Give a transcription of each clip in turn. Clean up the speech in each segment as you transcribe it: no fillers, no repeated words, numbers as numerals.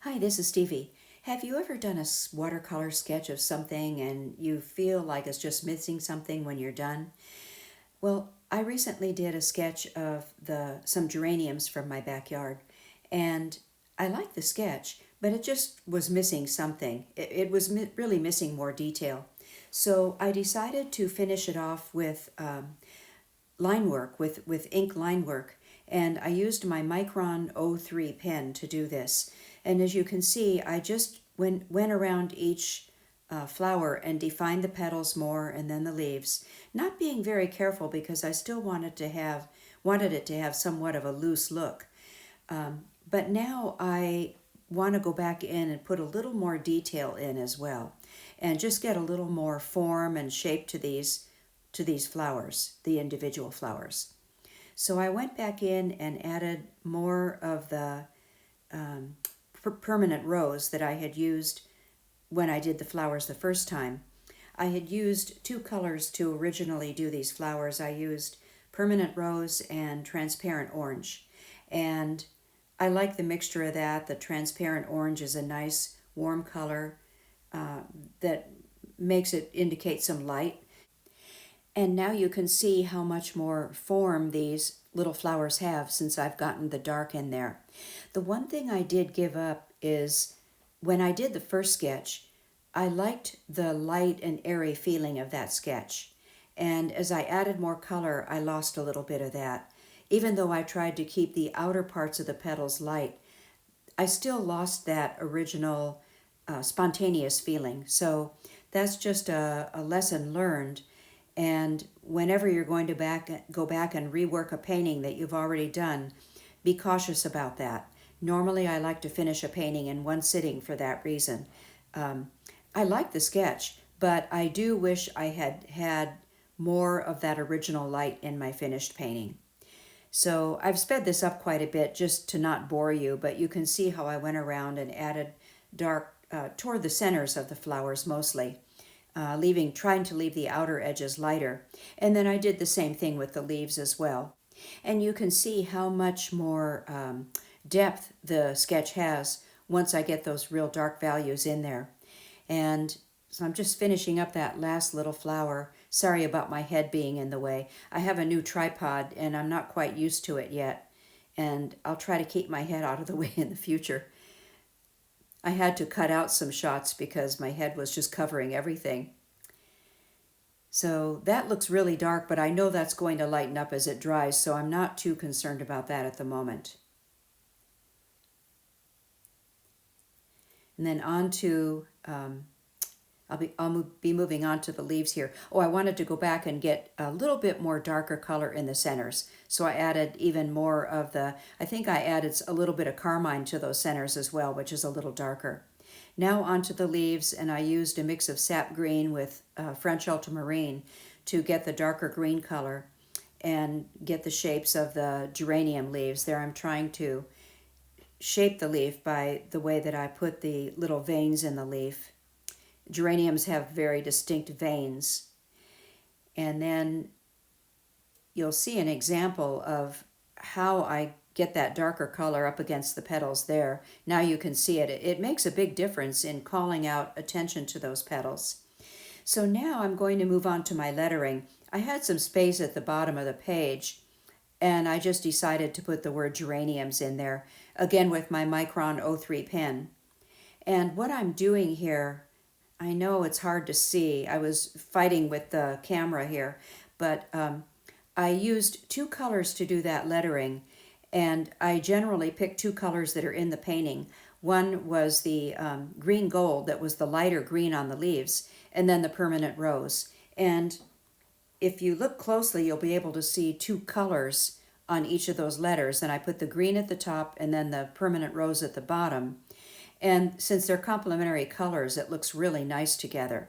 Hi, this is Stevie. Have you ever done a watercolor sketch of something and you feel like it's just missing something when you're done? Well, I recently did a sketch of some geraniums from my backyard, and I liked the sketch, but it just was missing something. It was really missing more detail. So I decided to finish it off with line work, with ink line work, and I used my Micron 03 pen to do this. And as you can see, I just went around each flower and defined the petals more and then the leaves, not being very careful because I still wanted it to have somewhat of a loose look. But now I want to go back in and put a little more detail in as well, and just get a little more form and shape to these flowers, the individual flowers. So I went back in and added more of the permanent rose that I had used when I did the flowers the first time. I had used two colors to originally do these flowers. I used permanent rose and transparent orange. And I like the mixture of that. The transparent orange is a nice warm color that makes it indicate some light. And now you can see how much more form these little flowers have since I've gotten the dark in there. The one thing I did give up is when I did the first sketch, I liked the light and airy feeling of that sketch. And as I added more color, I lost a little bit of that. Even though I tried to keep the outer parts of the petals light, I still lost that original spontaneous feeling. So that's just a lesson learned. And whenever you're going to go back and rework a painting that you've already done, be cautious about that. Normally, I like to finish a painting in one sitting for that reason. I like the sketch, but I do wish I had had more of that original light in my finished painting. So I've sped this up quite a bit just to not bore you, but you can see how I went around and added dark toward the centers of the flowers mostly, trying to leave the outer edges lighter. And then I did the same thing with the leaves as well. And you can see how much more depth the sketch has once I get those real dark values in there. And so I'm just finishing up that last little flower. Sorry about my head being in the way. I have a new tripod and I'm not quite used to it yet. And I'll try to keep my head out of the way in the future. I had to cut out some shots because my head was just covering everything. So that looks really dark, but I know that's going to lighten up as it dries, so I'm not too concerned about that at the moment. And then on to, I'll be moving on to the leaves here. Oh, I wanted to go back and get a little bit more darker color in the centers. So I added even more of I think I added a little bit of carmine to those centers as well, which is a little darker. Now onto the leaves, and I used a mix of sap green with French ultramarine to get the darker green color and get the shapes of the geranium leaves. There I'm trying to shape the leaf by the way that I put the little veins in the leaf. Geraniums have very distinct veins. And then you'll see an example of how I get that darker color up against the petals there. Now you can see it. It makes a big difference in calling out attention to those petals. So now I'm going to move on to my lettering. I had some space at the bottom of the page, and I just decided to put the word geraniums in there, again with my Micron 03 pen. And what I'm doing here, I know it's hard to see. I was fighting with the camera here, but I used two colors to do that lettering, and I generally pick two colors that are in the painting. One was the green gold that was the lighter green on the leaves, and then the permanent rose. And if you look closely, you'll be able to see two colors on each of those letters. And I put the green at the top and then the permanent rose at the bottom. And since they're complementary colors, it looks really nice together.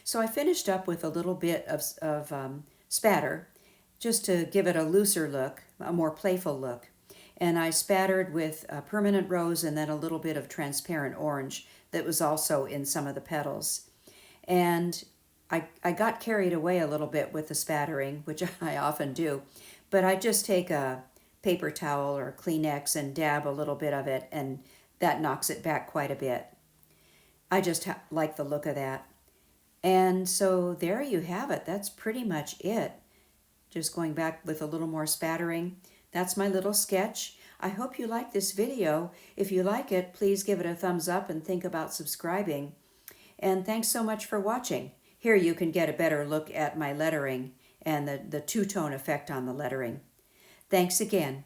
So I finished up with a little bit of spatter just to give it a looser look, a more playful look. And I spattered with a permanent rose and then a little bit of transparent orange that was also in some of the petals. And I got carried away a little bit with the spattering, which I often do, but I just take a paper towel or Kleenex and dab a little bit of it and that knocks it back quite a bit. I just like the look of that. And so there you have it. That's pretty much it. Just going back with a little more spattering. That's my little sketch. I hope you like this video. If you like it, please give it a thumbs up and think about subscribing. And thanks so much for watching. Here you can get a better look at my lettering and the two-tone effect on the lettering. Thanks again.